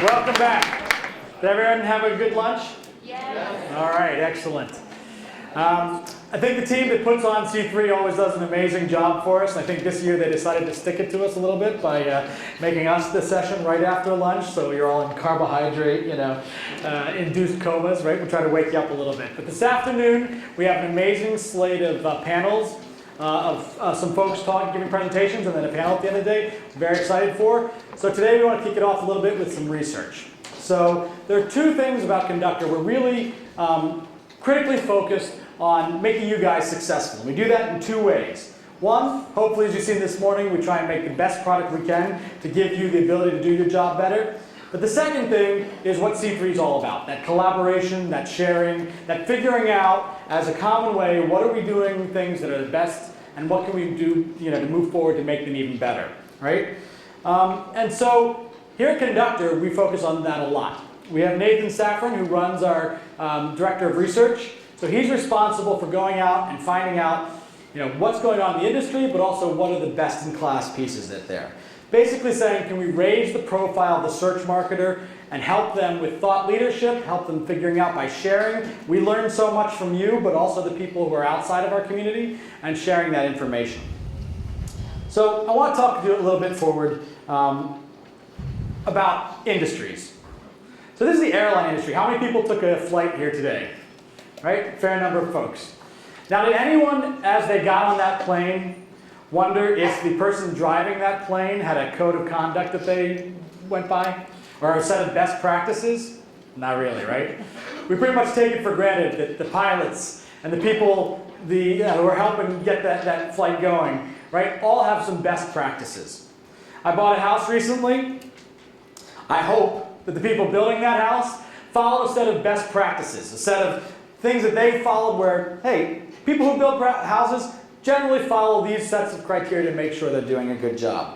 Welcome back. Did everyone have a good lunch? Yes. All right, excellent. I think the team that puts on C3 always does an amazing job for us. I think this year they decided to stick it to us a little bit by making us the session right after lunch, so you're all in carbohydrate, induced comas, right? We'll try to wake you up a little bit. But this afternoon, we have an amazing slate of panels of some folks giving presentations, and then a panel at the end of the day. Very excited for. So today we want to kick it off a little bit with some research. So there are two things about Conductor. We're really critically focused on making you guys successful. We do that in two ways. One, hopefully as you've seen this morning, we try and make the best product we can to give you the ability to do your job better. But the second thing is what C3 is all about, that collaboration, that sharing, that figuring out as a common way, what are we doing things that are the best and what can we do to move forward to make them even better, right? And so here at Conductor, we focus on that a lot. We have Nathan Safran, who runs our Director of Research. So he's responsible for going out and finding out what's going on in the industry, but also what are the best-in-class pieces that there. Basically saying, can we raise the profile of the search marketer and help them with thought leadership, help them figuring out by sharing. We learn so much from you, but also the people who are outside of our community and sharing that information. So I want to talk to you a little bit forward about industries. So this is the airline industry. How many people took a flight here today? Right? Fair number of folks. Now, did anyone, as they got on that plane, wonder if the person driving that plane had a code of conduct that they went by? Or a set of best practices? Not really, right? We pretty much take it for granted that the pilots and the people who are helping get that flight going, right, all have some best practices. I bought a house recently. I hope that the people building that house followed a set of best practices, a set of things that they followed where, hey, people who build houses generally follow these sets of criteria to make sure they're doing a good job.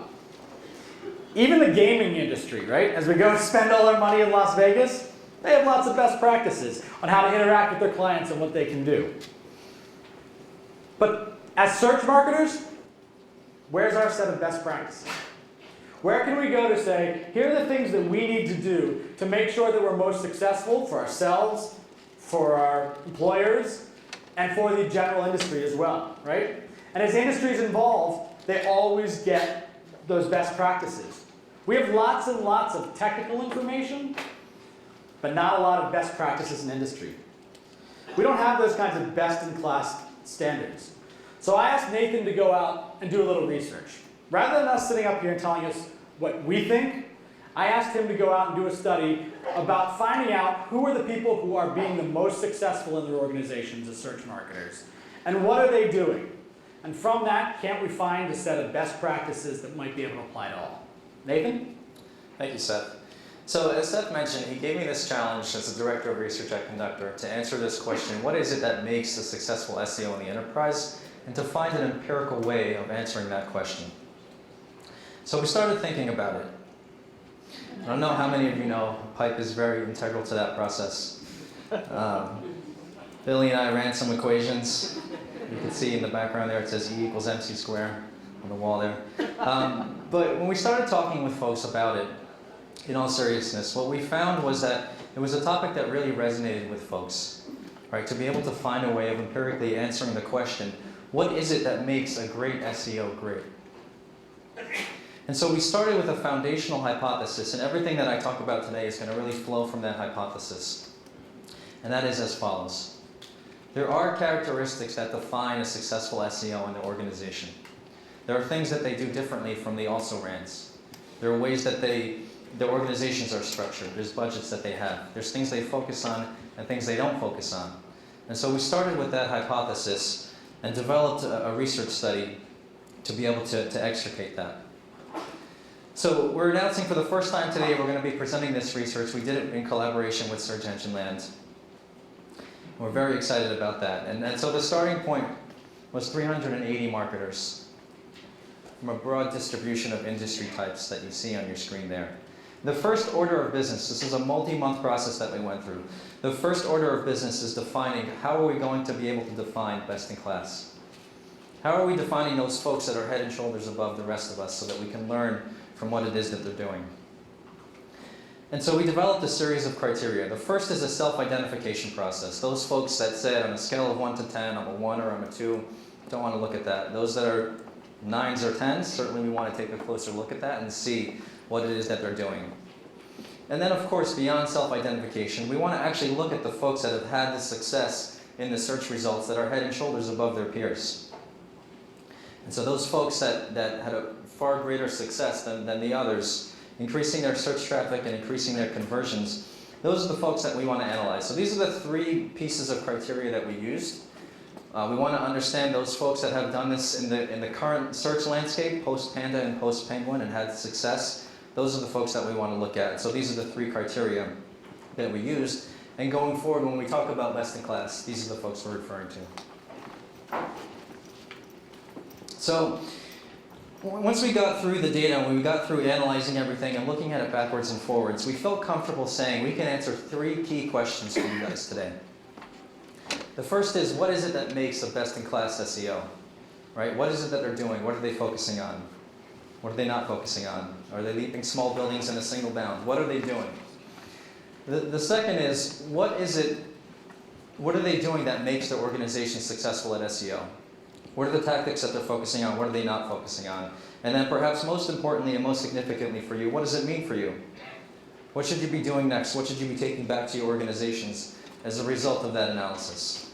Even the gaming industry, right? As we go to spend all our money in Las Vegas, they have lots of best practices on how to interact with their clients and what they can do. But as search marketers, where's our set of best practices? Where can we go to say, here are the things that we need to do to make sure that we're most successful for ourselves, for our employers, and for the general industry as well, right? And as industries evolve, they always get those best practices. We have lots and lots of technical information, but not a lot of best practices in industry. We don't have those kinds of best-in-class standards. So I asked Nathan to go out and do a little research. Rather than us sitting up here and telling us what we think, I asked him to go out and do a study about finding out who are the people who are being the most successful in their organizations as search marketers, and what are they doing? And from that, can't we find a set of best practices that might be able to apply to all? Nathan? Thank you, Seth. So as Seth mentioned, he gave me this challenge as the Director of Research at Conductor to answer this question, what is it that makes a successful SEO in the enterprise? And to find an empirical way of answering that question. So we started thinking about it. I don't know how many of you know pipe is very integral to that process. Billy and I ran some equations. You can see in the background there it says E equals MC squared on the wall there. But when we started talking with folks about it, in all seriousness, what we found was that it was a topic that really resonated with folks, right? To be able to find a way of empirically answering the question, what is it that makes a great SEO great? And so we started with a foundational hypothesis, and everything that I talk about today is going to really flow from that hypothesis. And that is as follows. There are characteristics that define a successful SEO in the organization. There are things that they do differently from the also-rans. There are ways that the organizations are structured. There's budgets that they have. There's things they focus on and things they don't focus on. And so we started with that hypothesis and developed a research study to be able to extricate that. So we're announcing for the first time today we're going to be presenting this research. We did it in collaboration with Search Engine Land. We're very excited about that. And so the starting point was 380 marketers from a broad distribution of industry types that you see on your screen there. The first order of business, this is a multi-month process that we went through. The first order of business is defining how are we going to be able to define best in class. How are we defining those folks that are head and shoulders above the rest of us so that we can learn from what it is that they're doing? And so we developed a series of criteria. The first is a self-identification process. Those folks that said on a scale of 1 to 10, I'm a 1 or I'm a 2, don't want to look at that. Those that are 9s or 10s, certainly we want to take a closer look at that and see what it is that they're doing. And then, of course, beyond self-identification, we want to actually look at the folks that have had the success in the search results that are head and shoulders above their peers. And so those folks that had a far greater success than the others, increasing their search traffic and increasing their conversions, those are the folks that we want to analyze. So these are the 3 pieces of criteria that we used. We want to understand those folks that have done this in the current search landscape, post-Panda and post-Penguin, and had success. Those are the folks that we want to look at. So these are the 3 criteria that we used. And going forward, when we talk about best in class, these are the folks we're referring to. So once we got through the data, when we got through analyzing everything and looking at it backwards and forwards, we felt comfortable saying we can answer 3 key questions for you guys today. The first is, what is it that makes a best-in-class SEO? Right? What is it that they're doing? What are they focusing on? What are they not focusing on? Are they leaping small buildings in a single bound? What are they doing? The second is, what are they doing that makes their organization successful at SEO? What are the tactics that they're focusing on? What are they not focusing on? And then perhaps most importantly and most significantly for you, what does it mean for you? What should you be doing next? What should you be taking back to your organizations as a result of that analysis?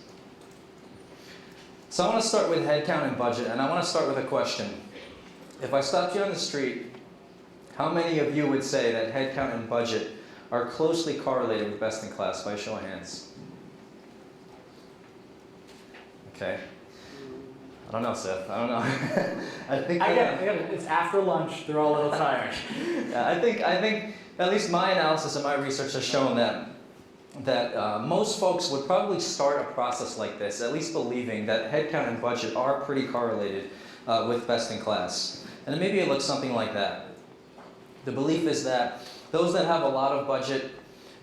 So I want to start with headcount and budget, and I want to start with a question. If I stopped you on the street, how many of you would say that headcount and budget are closely correlated with best in class, by a show of hands? Okay. I don't know, Seth. I don't know. I think I get it. It's after lunch. They're all a little tired. Yeah, I think at least my analysis and my research has shown that most folks would probably start a process like this, at least believing that headcount and budget are pretty correlated with best in class. And maybe it looks something like that. The belief is that those that have a lot of budget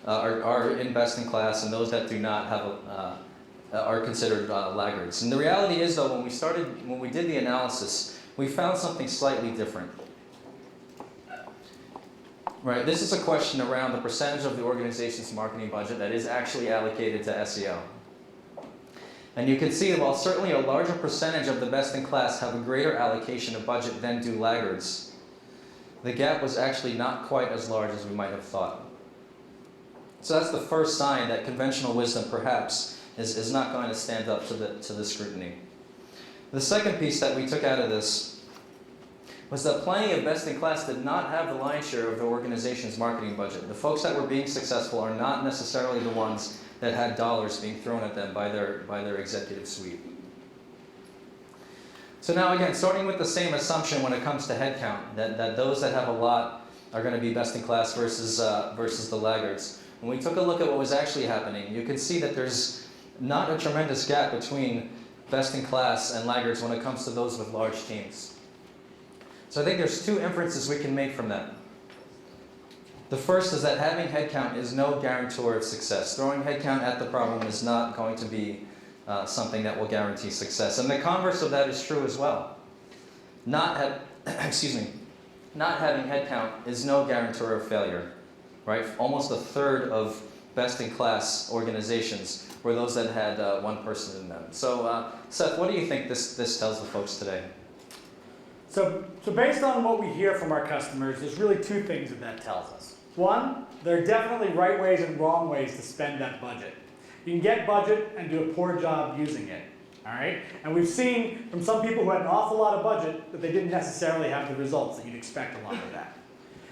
are in best in class, and those that do not have are considered laggards. And the reality is, though, when we did the analysis, we found something slightly different. Right, this is a question around the percentage of the organization's marketing budget that is actually allocated to SEO. And you can see, while certainly a larger percentage of the best-in-class have a greater allocation of budget than do laggards, the gap was actually not quite as large as we might have thought. So that's the first sign that conventional wisdom, perhaps, is not going to stand up to the scrutiny. The second piece that we took out of this was that plenty of best-in-class did not have the lion's share of the organization's marketing budget. The folks that were being successful are not necessarily the ones that had dollars being thrown at them by their executive suite. So now again, starting with the same assumption when it comes to headcount, that those that have a lot are going to be best-in-class versus the laggards. When we took a look at what was actually happening, you can see that there's not a tremendous gap between best-in-class and laggards when it comes to those with large teams. So I think there's 2 inferences we can make from that. The first is that having headcount is no guarantor of success. Throwing headcount at the problem is not going to be something that will guarantee success. And the converse of that is true as well. Not having headcount is no guarantor of failure. Right? Almost a third of best-in-class organizations were those that had 1 person in them. So Seth, what do you think this tells the folks today? So based on what we hear from our customers, there's really 2 things that tells us. 1, there are definitely right ways and wrong ways to spend that budget. You can get budget and do a poor job using it. All right? And we've seen from some people who had an awful lot of budget that they didn't necessarily have the results that you'd expect along with that.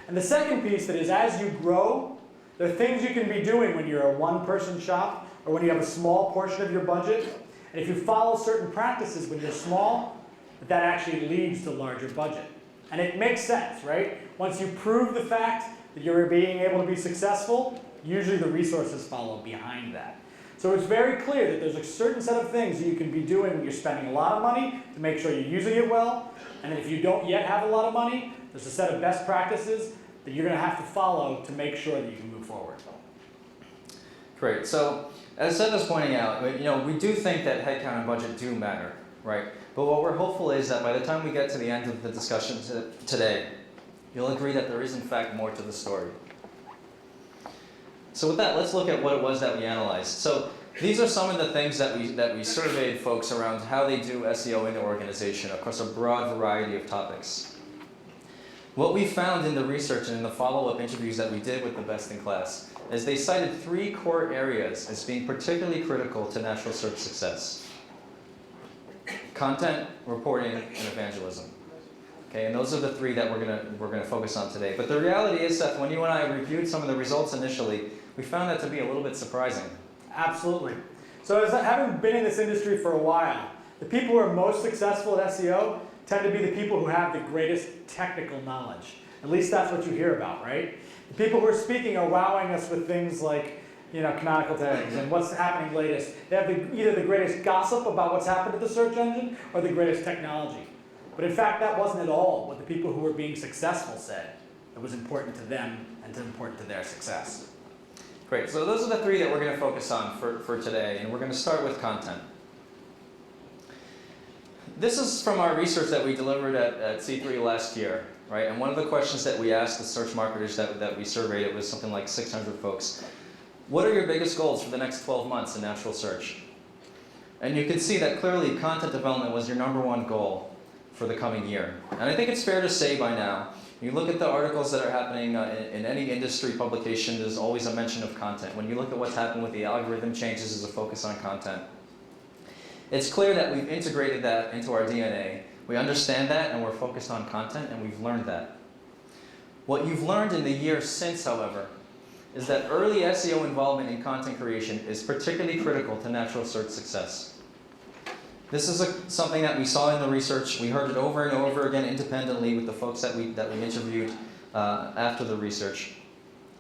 And the second piece that is, as you grow, there are things you can be doing when you're a 1-person shop or when you have a small portion of your budget. And if you follow certain practices when you're small, that actually leads to larger budget. And it makes sense, right? Once you prove the fact that you're being able to be successful, usually the resources follow behind that. So it's very clear that there's a certain set of things that you can be doing when you're spending a lot of money to make sure you're using it well. And if you don't yet have a lot of money, there's a set of best practices that you're going to have to follow to make sure that you can move forward. Great. So as Seth is pointing out, we do think that headcount and budget do matter, right? But what we're hopeful is that by the time we get to the end of the discussion today, you'll agree that there is in fact more to the story. So with that, let's look at what it was that we analyzed. So these are some of the things that we surveyed folks around how they do SEO in their organization across a broad variety of topics. What we found in the research and in the follow-up interviews that we did with the best in class is they cited 3 core areas as being particularly critical to natural search success: content, reporting, and evangelism. Okay, and those are the 3 that we're gonna focus on today. But the reality is, Seth, when you and I reviewed some of the results initially, we found that to be a little bit surprising. Absolutely. So as having been in this industry for a while, the people who are most successful at SEO tend to be the people who have the greatest technical knowledge. At least that's what you hear about, right? The people who are speaking are wowing us with things like, canonical tags and what's happening latest. They have either the greatest gossip about what's happened to the search engine or the greatest technology. But in fact, that wasn't at all what the people who were being successful said that was important to them and important to their success. Great, so those are the 3 that we're going to focus on for today, and we're going to start with content. This is from our research that we delivered at C3 last year, right? And one of the questions that we asked the search marketers that we surveyed, it was something like 600 folks. What are your biggest goals for the next 12 months in natural search? And you can see that clearly content development was your #1 goal for the coming year. And I think it's fair to say by now, you look at the articles that are happening in any industry publication, there's always a mention of content. When you look at what's happened with the algorithm changes, there's a focus on content. It's clear that we've integrated that into our DNA. We understand that and we're focused on content and we've learned that. What you've learned in the years since, however, is that early SEO involvement in content creation is particularly critical to natural search success. This is something that we saw in the research. We heard it over and over again independently with the folks that we interviewed after the research.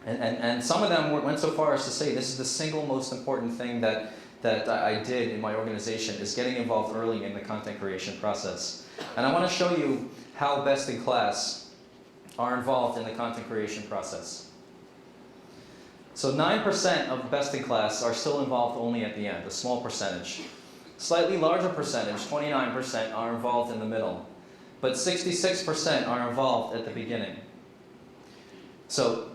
And some of them went so far as to say this is the single most important thing that I did in my organization, is getting involved early in the content creation process. And I want to show you how best in class are involved in the content creation process. So 9% of best in class are still involved only at the end, a small percentage. Slightly larger percentage, 29%, are involved in the middle, but 66% are involved at the beginning. So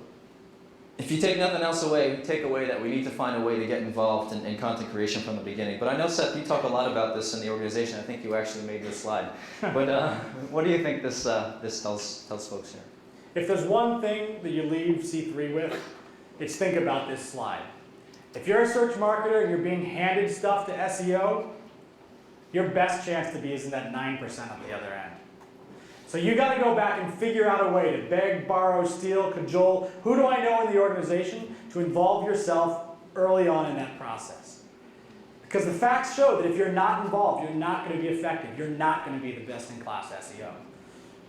if you take nothing else away, we take away that we need to find a way to get involved in content creation from the beginning. But I know, Seth, you talk a lot about this in the organization. I think you actually made this slide. But what do you think this tells folks here? If there's one thing that you leave C3 with, it's think about this slide. If you're a search marketer and you're being handed stuff to SEO, your best chance to be is in that 9% on the other end. So you got to go back and figure out a way to beg, borrow, steal, cajole, who do I know in the organization, to involve yourself early on in that process. Because the facts show that if you're not involved, you're not going to be effective. You're not going to be the best in class SEO.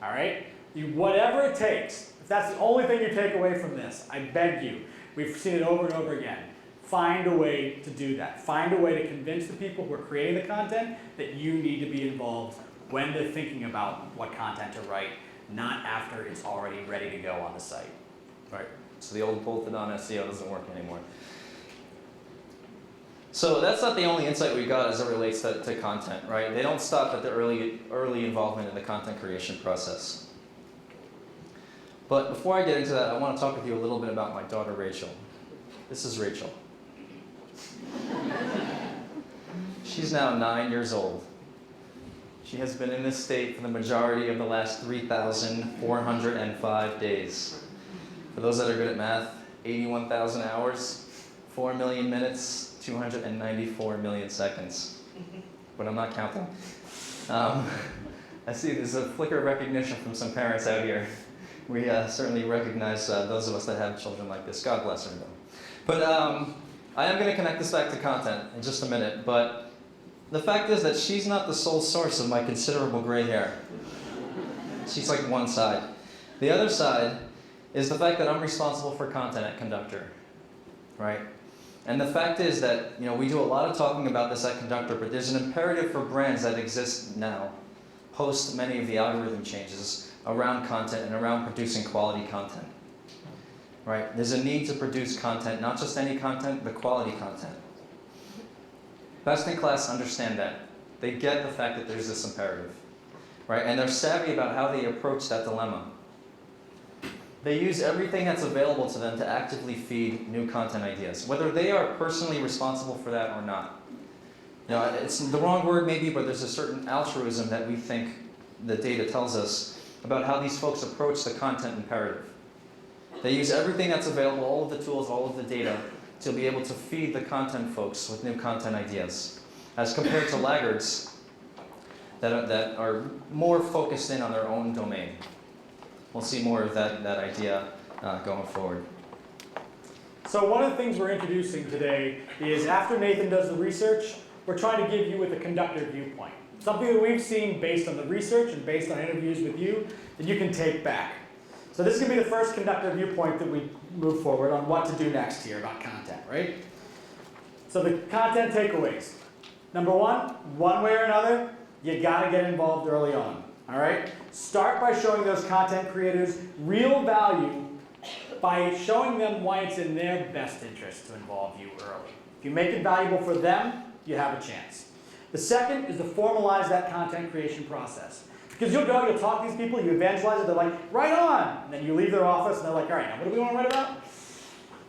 All right? Whatever it takes, if that's the only thing you take away from this, I beg you, we've seen it over and over again, find a way to do that. Find a way to convince the people who are creating the content that you need to be involved when they're thinking about what content to write, not after it's already ready to go on the site. Right. So the old bolted on SEO doesn't work anymore. So that's not the only insight we got as it relates to content, right? They don't stop at the early involvement in the content creation process. But before I get into that, I want to talk with you a little bit about my daughter, Rachel. This is Rachel. She's now 9 years old. She has been in this state for the majority of the last 3,405 days. For those that are good at math, 81,000 hours, 4 million minutes, 294 million seconds. But I'm not counting. I see there's a flicker of recognition from some parents out here. We certainly recognize those of us that have children like this. God bless her, though. But I am going to connect this back to content in just a minute, but the fact is that she's not the sole source of my considerable gray hair. She's like one side. The other side is the fact that I'm responsible for content at Conductor, right? And the fact is that, we do a lot of talking about this at Conductor, but there's an imperative for brands that exist now, post many of the algorithm changes around content and around producing quality content. Right? There's a need to produce content, not just any content, but quality content. Best in class understand that. They get the fact that there's this imperative. Right? And they're savvy about how they approach that dilemma. They use everything that's available to them to actively feed new content ideas, whether they are personally responsible for that or not. You know, it's the wrong word maybe, but there's a certain altruism that we think the data tells us about how these folks approach the content imperative. They use everything that's available, all of the tools, all of the data, to be able to feed the content folks with new content ideas, as compared to laggards that are more focused in on their own domain. We'll see more of that idea going forward. So one of the things we're introducing today is after Nathan does the research, we're trying to give you with a conductor viewpoint. Something that we've seen based on the research and based on interviews with you that you can take back. So this is going to be the first conductor viewpoint that we move forward on what to do next here about content, right? So the content takeaways. Number one way or another, you got to get involved early on, all right? Start by showing those content creators real value by showing them why it's in their best interest to involve you early. If you make it valuable for them, you have a chance. The second is to formalize that content creation process. Because you'll go, you'll talk to these people, you evangelize it, they're like, right on! And then you leave their office and they're like, all right, now what do we want to write about?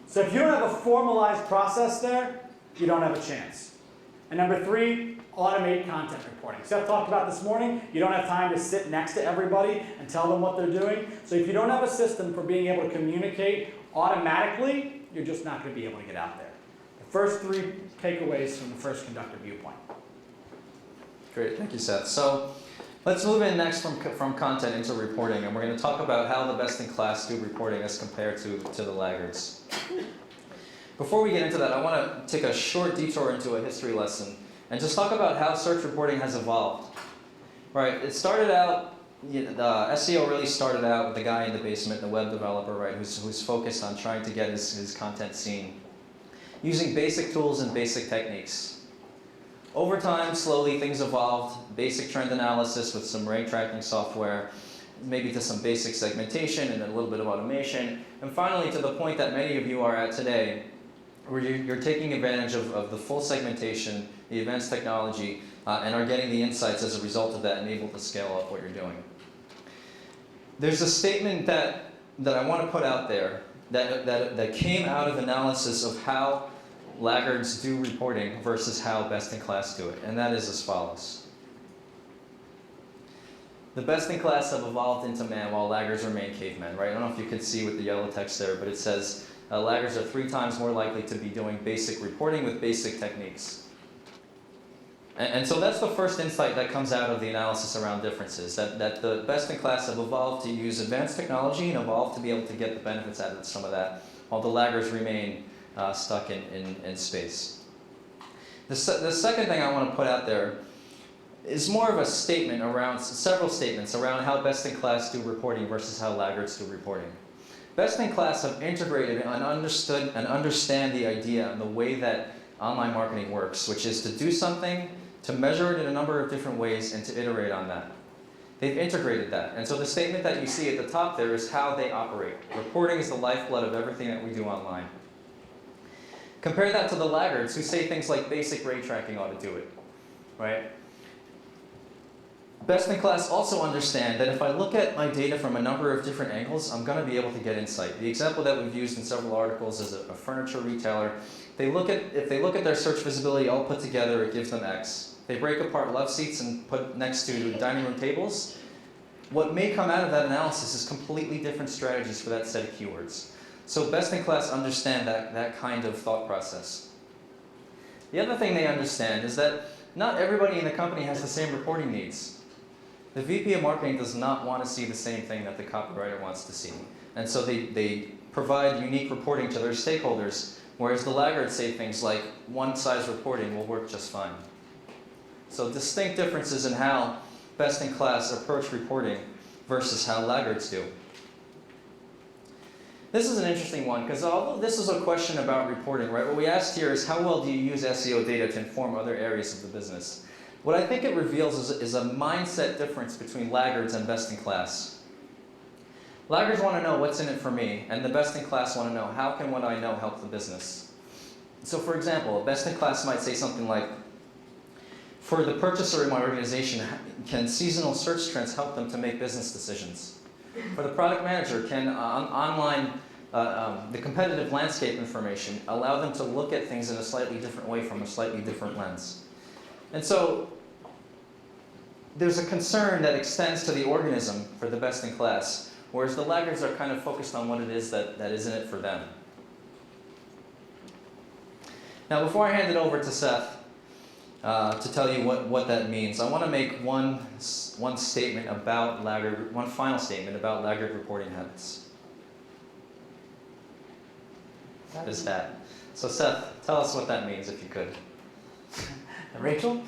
So if you don't have a formalized process there, you don't have a chance. And number three, automate content reporting. Seth talked about this morning, you don't have time to sit next to everybody and tell them what they're doing. So if you don't have a system for being able to communicate automatically, you're just not going to be able to get out there. The first three takeaways from the first conductor viewpoint. Great, thank you, Seth. So let's move in next from content into reporting, and we're going to talk about how the best in class do reporting as compared to the laggards. Before we get into that, I want to take a short detour into a history lesson and just talk about how search reporting has evolved. Right, it started out, SEO really started out with the guy in the basement, the web developer, right, who's focused on trying to get his content seen, using basic tools and basic techniques. Over time, slowly things evolved, basic trend analysis with some rank tracking software, maybe to some basic segmentation and a little bit of automation, and finally to the point that many of you are at today, where you're taking advantage of the full segmentation, the advanced technology, and are getting the insights as a result of that and able to scale up what you're doing. There's a statement that I want to put out there that came out of analysis of how laggards do reporting versus how best in class do it, and that is as follows. The best in class have evolved into man while laggards remain cavemen, right? I don't know if you can see with the yellow text there, but it says laggards are 3 times more likely to be doing basic reporting with basic techniques. And so that's the first insight that comes out of the analysis around differences, that the best in class have evolved to use advanced technology and evolved to be able to get the benefits out of some of that, while the laggards remain stuck in space. The second thing I want to put out there is more of a statement around, several statements around how best in class do reporting versus how laggards do reporting. Best in class have integrated and understood and understand the idea and the way that online marketing works, which is to do something, to measure it in a number of different ways, and to iterate on that. They've integrated that. And so the statement that you see at the top there is how they operate. Reporting is the lifeblood of everything that we do online. Compare that to the laggards who say things like basic rate tracking ought to do it, right? Best in class also understand that if I look at my data from a number of different angles, I'm going to be able to get insight. The example that we've used in several articles is a furniture retailer. If they look at their search visibility all put together, it gives them X. They break apart love seats and put next to dining room tables. What may come out of that analysis is completely different strategies for that set of keywords. So best in class understand that kind of thought process. The other thing they understand is that not everybody in the company has the same reporting needs. The VP of marketing does not want to see the same thing that the copywriter wants to see. And so they provide unique reporting to their stakeholders, whereas the laggards say things like one-size reporting will work just fine. So distinct differences in how best in class approach reporting versus how laggards do. This is an interesting one, because although this is a question about reporting, right? What we asked here is how well do you use SEO data to inform other areas of the business? What I think it reveals is a mindset difference between laggards and best in class. Laggards want to know what's in it for me, and the best in class want to know how can what I know help the business. So for example, a best in class might say something like, for the purchaser in my organization, can seasonal search trends help them to make business decisions? For the product manager, can online, the competitive landscape information allow them to look at things in a slightly different way from a slightly different lens? And so there's a concern that extends to the organism for the best in class, whereas the laggards are kind of focused on what it is that is in it for them. Now, before I hand it over to Seth to tell you what that means, I want to make one statement about laggard, one final statement about laggard reporting habits. That is that. So Seth, tell us what that means if you could. Rachel?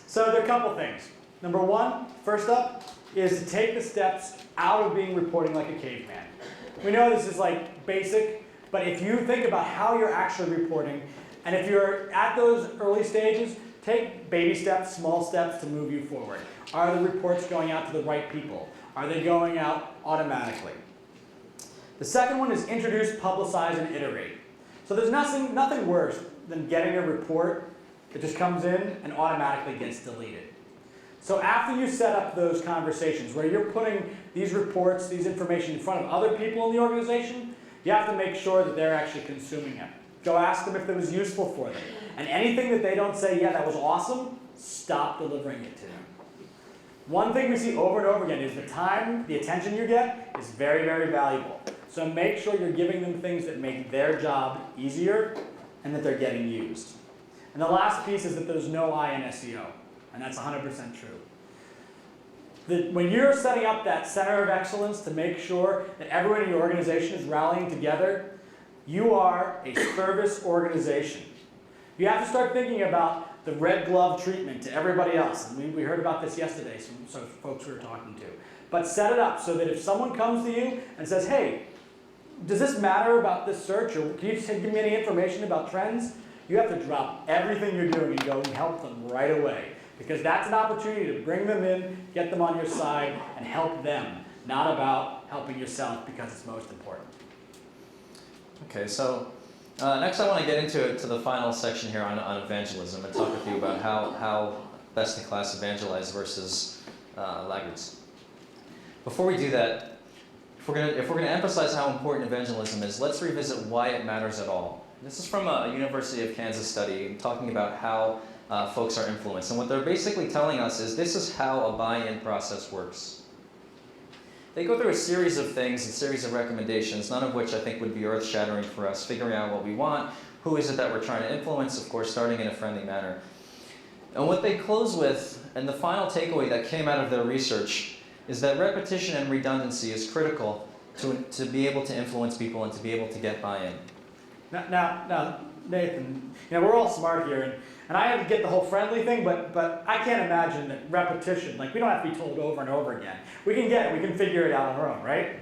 So there are a couple things. Number one, first up, is to take the steps out of being reporting like a caveman. We know this is like basic, but if you think about how you're actually reporting, and if you're at those early stages, take baby steps, small steps to move you forward. Are the reports going out to the right people? Are they going out automatically? The second one is introduce, publicize, and iterate. So there's nothing worse than getting a report that just comes in and automatically gets deleted. So after you set up those conversations where you're putting these reports, these information in front of other people in the organization, you have to make sure that they're actually consuming it. Go ask them if it was useful for them. And anything that they don't say, yeah, that was awesome, stop delivering it to them. One thing we see over and over again is the time, the attention you get is very, very valuable. So make sure you're giving them things that make their job easier and that they're getting used. And the last piece is that there's no I in SEO, and that's 100% true. When you're setting up that center of excellence to make sure that everyone in your organization is rallying together, you are a service organization. You have to start thinking about the red glove treatment to everybody else. And we heard about this yesterday, some folks we were talking to. But set it up so that if someone comes to you and says, hey, does this matter about this search, or can you just give me any information about trends? You have to drop everything you're doing and go and help them right away. Because that's an opportunity to bring them in, get them on your side, and help them. Not about helping yourself because it's most important. Okay, so next I want to get into the final section here on evangelism and talk with you about how best-in-class evangelize versus laggards. Before we do that, if we're going to emphasize how important evangelism is, let's revisit why it matters at all. This is from a University of Kansas study talking about how folks are influenced. And what they're basically telling us is this is how a buy-in process works. They go through a series of things, a series of recommendations, none of which I think would be earth-shattering for us, figuring out what we want, who is it that we're trying to influence, of course, starting in a friendly manner. And what they close with, and the final takeaway that came out of their research, is that repetition and redundancy is critical to be able to influence people and to be able to get buy-in. Now, Nathan, we're all smart here, and I have to get the whole friendly thing, but I can't imagine that repetition, like we don't have to be told over and over again. We can get it, we can figure it out on our own, right?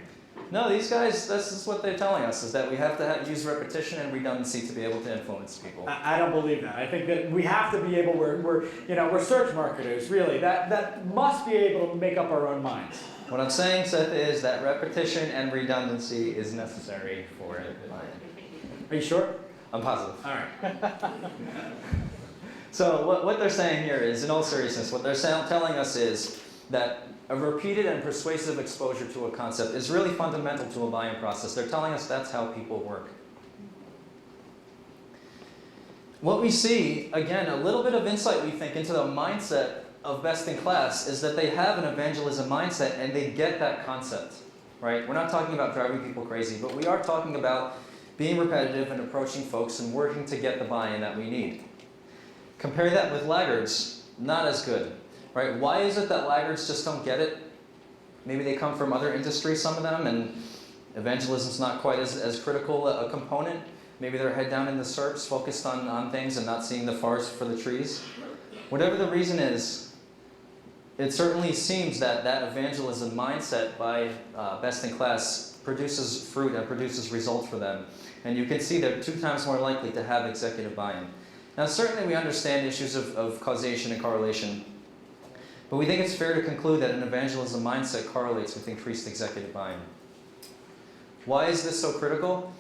No, these guys, this is what they're telling us, is that we have to use repetition and redundancy to be able to influence people. I don't believe that. I think that we have to be able, we're search marketers, really. That must be able to make up our own minds. What I'm saying, Seth, is that repetition and redundancy is necessary for it. Are you sure? I'm positive. All right. So what they're saying here is, in all seriousness, what they're telling us is that a repeated and persuasive exposure to a concept is really fundamental to a buy-in process. They're telling us that's how people work. What we see, again, a little bit of insight, we think, into the mindset of best in class is that they have an evangelism mindset and they get that concept, right? We're not talking about driving people crazy, but we are talking about being repetitive and approaching folks and working to get the buy-in that we need. Compare that with laggards, not as good, right? Why is it that laggards just don't get it? Maybe they come from other industries, some of them, and evangelism's not quite as critical a component. Maybe they're head down in the SERPs, focused on things and not seeing the forest for the trees. Whatever the reason is, it certainly seems that that evangelism mindset by best in class produces fruit and produces results for them. And you can see they're 2 times more likely to have executive buy-in. Now, certainly we understand issues of causation and correlation, but we think it's fair to conclude that an evangelism mindset correlates with increased executive buy-in. Why is this so critical?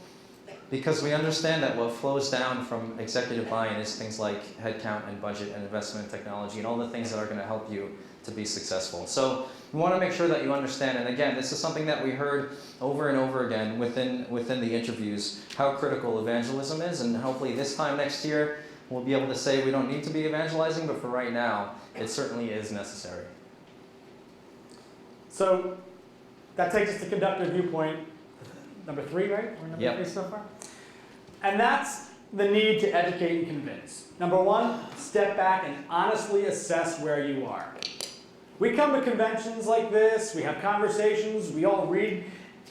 Because we understand that what flows down from executive buy-in is things like headcount and budget and investment in technology and all the things that are going to help you to be successful. So we want to make sure that you understand, and again, this is something that we heard over and over again within the interviews, how critical evangelism is, and hopefully this time next year, we'll be able to say we don't need to be evangelizing, but for right now, it certainly is necessary. So that takes us to conductor viewpoint number 3, right? We're number Yep. 3 so far. And that's the need to educate and convince. Number 1, step back and honestly assess where you are. We come to conventions like this, we have conversations, we all read.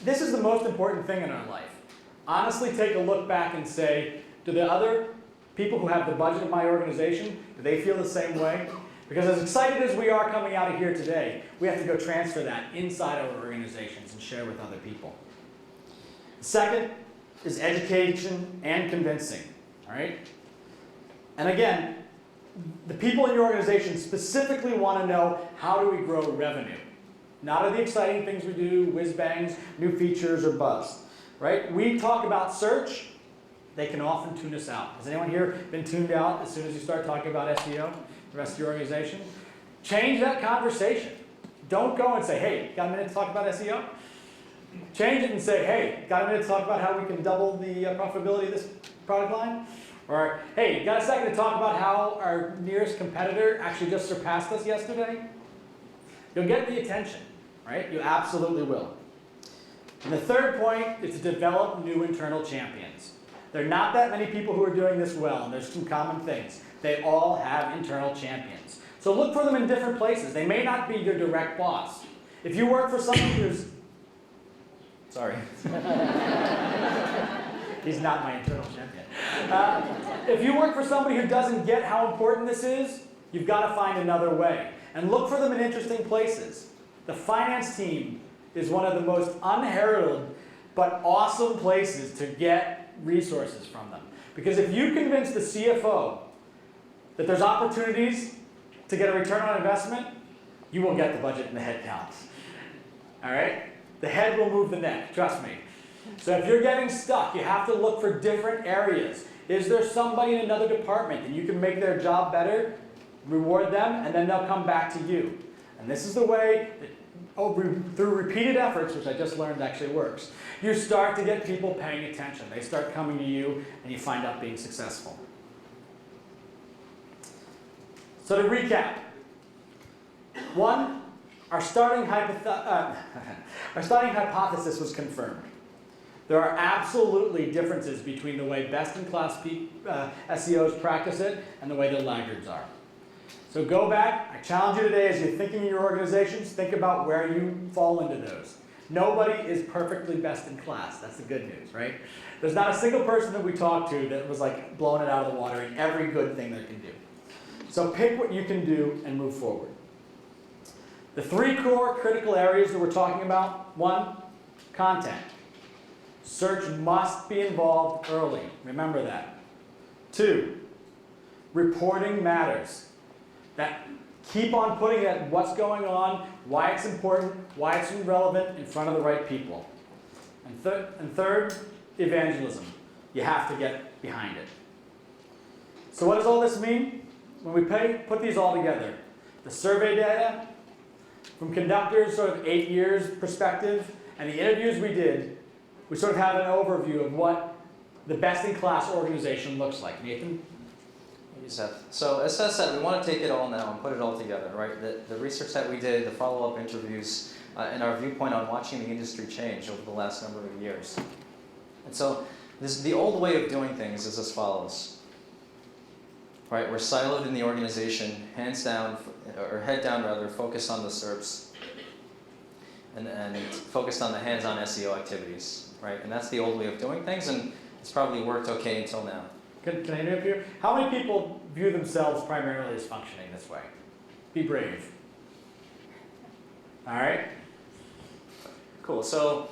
This is the most important thing in our life. Honestly take a look back and say, do the other people who have the budget of my organization, do they feel the same way? Because as excited as we are coming out of here today, we have to go transfer that inside our organizations and share with other people. Second is education and convincing, all right? And again, the people in your organization specifically want to know, how do we grow revenue? Not are the exciting things we do, whiz-bangs, new features, or buzz, right? We talk about search, they can often tune us out. Has anyone here been tuned out as soon as you start talking about SEO, the rest of your organization? Change that conversation. Don't go and say, hey, got a minute to talk about SEO? Change it and say, hey, got a minute to talk about how we can double the profitability of this product line? Or, hey, got a second to talk about how our nearest competitor actually just surpassed us yesterday? You'll get the attention, right? You absolutely will. And the third point is to develop new internal champions. There are not that many people who are doing this well, and there's some common things. They all have internal champions. So look for them in different places. They may not be your direct boss. If you work for someone who's... Sorry. He's not my internal champion. If you work for somebody who doesn't get how important this is, you've got to find another way. And look for them in interesting places. The finance team is one of the most unheralded but awesome places to get resources from them. Because if you convince the CFO that there's opportunities to get a return on investment, you will get the budget and the head counts. All right? The head will move the neck, trust me. So if you're getting stuck, you have to look for different areas. Is there somebody in another department that you can make their job better, reward them, and then they'll come back to you? And this is the way that, through repeated efforts, which I just learned actually works, you start to get people paying attention. They start coming to you, and you find out being successful. So to recap, 1, our starting hypothesis was confirmed. There are absolutely differences between the way best-in-class SEOs practice it and the way the laggards are. So go back. I challenge you today, as you're thinking in your organizations, think about where you fall into those. Nobody is perfectly best in class. That's the good news, right? There's not a single person that we talked to that was like blowing it out of the water in every good thing they can do. So pick what you can do and move forward. The 3 core critical areas that we're talking about: 1, content. Search must be involved early. Remember that. 2, reporting matters. Keep on putting it, what's going on, why it's important, why it's relevant, in front of the right people. And third, evangelism. You have to get behind it. So what does all this mean? When we put these all together, the survey data, from conductors' sort of 8 years perspective, and the interviews we did, we sort of have an overview of what the best-in-class organization looks like. Nathan? Seth. So as Seth said, we want to take it all now and put it all together, right? The research that we did, the follow-up interviews, and our viewpoint on watching the industry change over the last number of years. And so the old way of doing things is as follows. Right? We're siloed in the organization, hands down, or head down rather, focused on the SERPs, and focused on the hands-on SEO activities, right? And that's the old way of doing things, and it's probably worked okay until now. Can I interrupt here? How many people view themselves primarily as functioning this way? Be brave. All right? Cool. So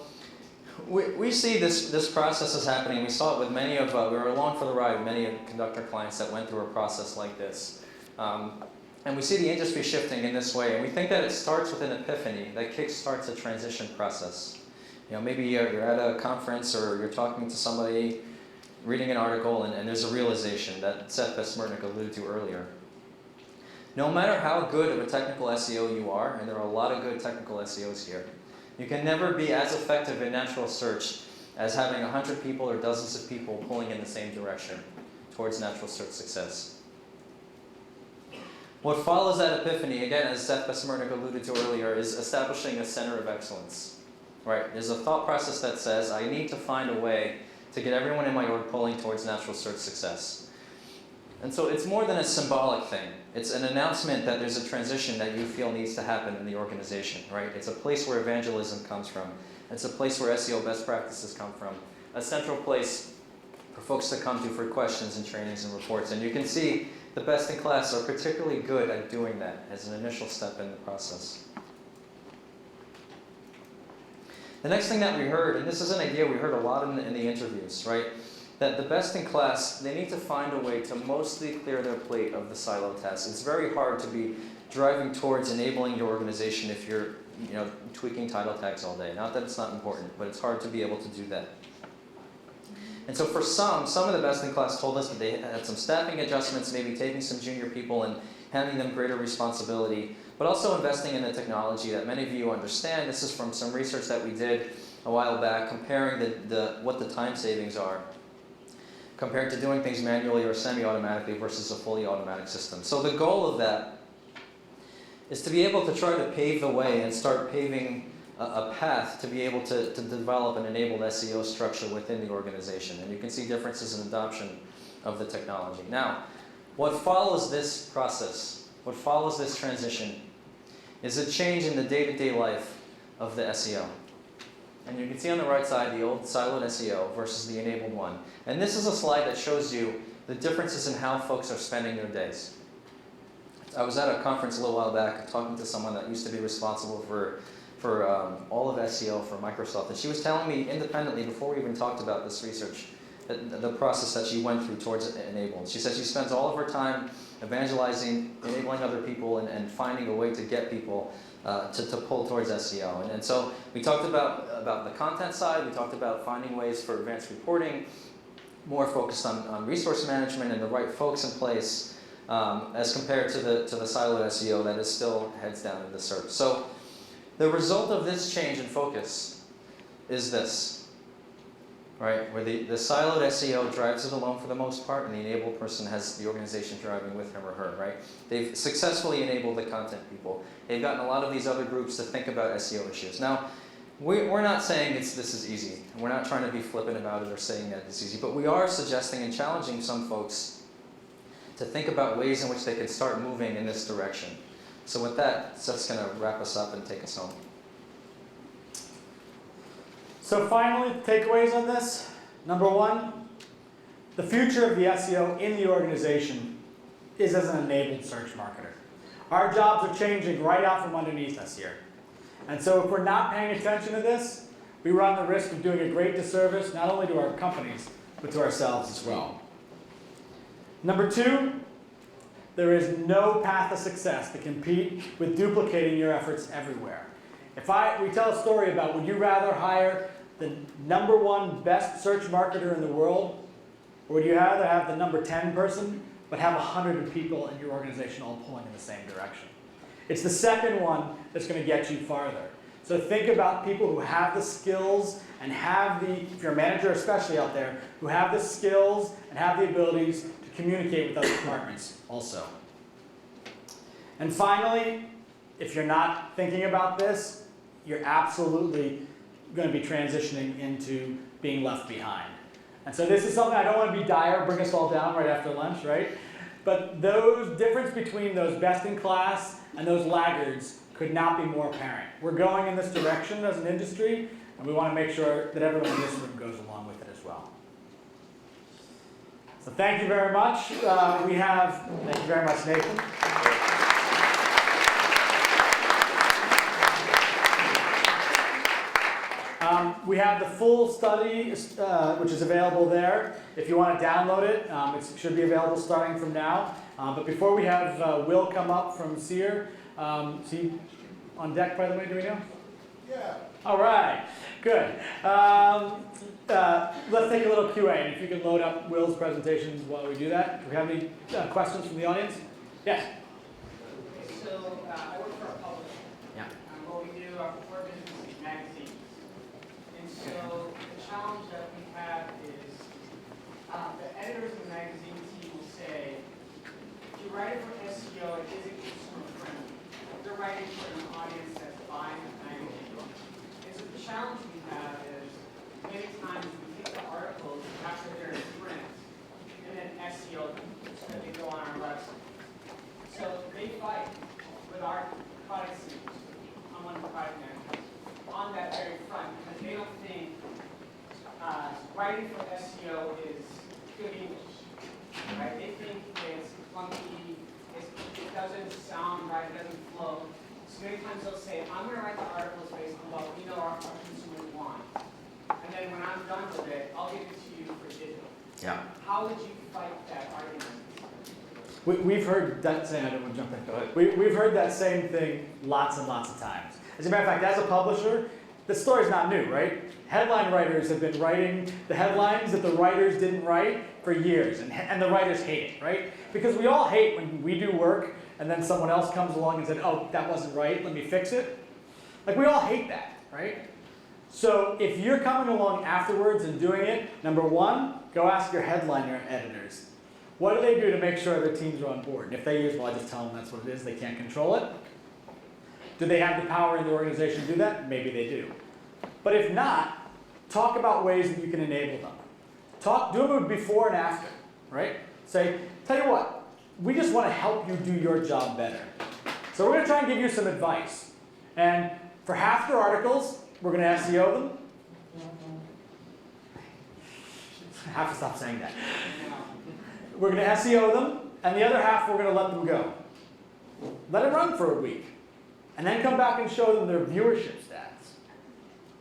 we see this process is happening. We saw it with many of, we were along for the ride with many of the conductor clients that went through a process like this. And we see the industry shifting in this way. And we think that it starts with an epiphany that kickstarts a transition process. You know, maybe you're at a conference or you're talking to somebody, reading an article, and there's a realization that Seth Besmertnik alluded to earlier. No matter how good of a technical SEO you are, and there are a lot of good technical SEOs here, you can never be as effective in natural search as having 100 people or dozens of people pulling in the same direction towards natural search success. What follows that epiphany, again, as Seth Besmernick alluded to earlier, is establishing a center of excellence. Right? There's a thought process that says, I need to find a way to get everyone in my org pulling towards natural search success. And so it's more than a symbolic thing. It's an announcement that there's a transition that you feel needs to happen in the organization, right? It's a place where evangelism comes from. It's a place where SEO best practices come from. A central place for folks to come to for questions and trainings and reports. And you can see the best in class are particularly good at doing that as an initial step in the process. The next thing that we heard, and this is an idea we heard a lot in the interviews, right? That the best in class, they need to find a way to mostly clear their plate of the silo tasks. It's very hard to be driving towards enabling your organization if you're tweaking title tags all day. Not that it's not important, but it's hard to be able to do that. And so for some of the best in class told us that they had some staffing adjustments, maybe taking some junior people and handing them greater responsibility, but also investing in the technology that many of you understand. This is from some research that we did a while back, comparing what the time savings are compared to doing things manually or semi-automatically versus a fully automatic system. So the goal of that is to be able to try to pave the way and start paving a path to be able to develop an enabled SEO structure within the organization. And you can see differences in adoption of the technology. Now, what follows this process, what follows this transition, is a change in the day-to-day life of the SEO. And you can see on the right side the old siloed SEO versus the enabled one. And this is a slide that shows you the differences in how folks are spending their days. I was at a conference a little while back talking to someone that used to be responsible for all of SEO for Microsoft. And she was telling me independently, before we even talked about this research, the process that she went through towards enabling. She said she spends all of her time evangelizing, enabling other people, and finding a way to get people to pull towards SEO. And so we talked about the content side, we talked about finding ways for advanced reporting, more focused on resource management and the right folks in place, as compared to the siloed SEO that is still heads down in the search. So the result of this change in focus is this, right? Where the siloed SEO drives it alone for the most part, and the enabled person has the organization driving with him or her, right? They've successfully enabled the content people. They've gotten a lot of these other groups to think about SEO issues. Now, we're not saying this is easy. We're not trying to be flippant about it or saying that it's easy, but we are suggesting and challenging some folks to think about ways in which they can start moving in this direction. So with that, Seth's going to wrap us up and take us home. So finally, takeaways on this. Number one, the future of the SEO in the organization is as an enabled search marketer. Our jobs are changing right out from underneath us here. And so if we're not paying attention to this, we run the risk of doing a great disservice, not only to our companies, but to ourselves as well. Number two, there is no path to success to compete with duplicating your efforts everywhere. We tell a story about, would you rather hire the #1 best search marketer in the world, or would you rather have the number 10 person, but have 100 people in your organization all pulling in the same direction? It's the second one that's going to get you farther. So think about people who have the skills and if you're a manager especially out there, who have the skills and have the abilities to communicate with other departments also. And finally, if you're not thinking about this, you're absolutely going to be transitioning into being left behind. And so this is something, I don't want to be dire, bring us all down right after lunch, right? But those difference between those best in class and those laggards could not be more apparent. We're going in this direction as an industry, and we want to make sure that everyone in this room goes along with it as well. So thank you very much. Thank you very much, Nathan. We have the full study, which is available there. If you want to download it, it should be available starting from now. But before we have Will come up from SEER, is he on deck, by the way, do we know? Yeah. All right, good. Let's take a little Q&A, and if you can load up Will's presentations while we do that. Do we have any questions from the audience? Yes? I work for a publisher. Yeah. What we do, our core business is magazines. And so the challenge that we have is the editors of the magazine team will say, if you write it for SEO, it isn't consumer friendly. They're writing for an audience that's buying the magazine. And so the challenge we have is many times we take the articles after they're in print and then SEO them so that they go on our website. So they fight with our product series, I'm one of the product managers, on that very front because they don't think writing for SEO is good English. Right? They think it's clunky, it doesn't sound right, it doesn't flow. So many times they'll say, I'm going to write the articles based on what we know our consumers want. And then when I'm done with it, I'll give it to you for digital. Yeah. How would you fight that argument? We've heard that same. I don't want to jump in. Go ahead. We've heard that same thing lots and lots of times. As a matter of fact, as a publisher, the story's not new, right? Headline writers have been writing the headlines that the writers didn't write for years, and the writers hate it, right? Because we all hate when we do work and then someone else comes along and said, "Oh, that wasn't right. Let me fix it." Like we all hate that, right? So if you're coming along afterwards and doing it, number one, go ask your headliner editors. What do they do to make sure their teams are on board? And if they use, well, I just tell them that's what it is, they can't control it. Do they have the power in the organization to do that? Maybe they do. But if not, talk about ways that you can enable them. Do them before and after, right? Say, tell you what, we just want to help you do your job better. So we're going to try and give you some advice. And for half your articles, we're going to SEO them. I have to stop saying that. We're going to SEO them, and the other half we're going to let them go. Let it run for a week. And then come back and show them their viewership stats.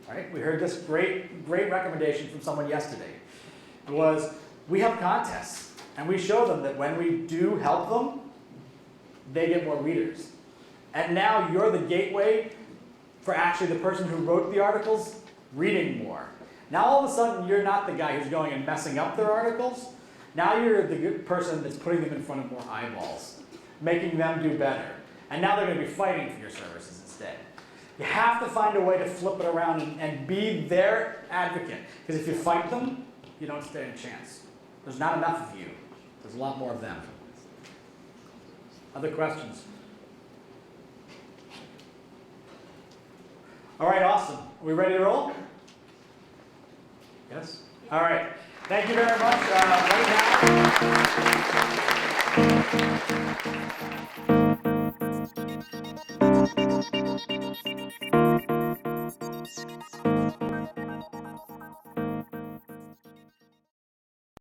Right? We heard this great recommendation from someone yesterday. It was, we have contests, and we show them that when we do help them, they get more readers. And now you're the gateway for actually the person who wrote the articles reading more. Now all of a sudden, you're not the guy who's going and messing up their articles. Now you're the good person that's putting them in front of more eyeballs, making them do better. And now they're going to be fighting for your services instead. You have to find a way to flip it around and be their advocate. Because if you fight them, you don't stand a chance. There's not enough of you. There's a lot more of them. Other questions? All right, awesome. Are we ready to roll? Yes? All right. Thank you very much. Right now.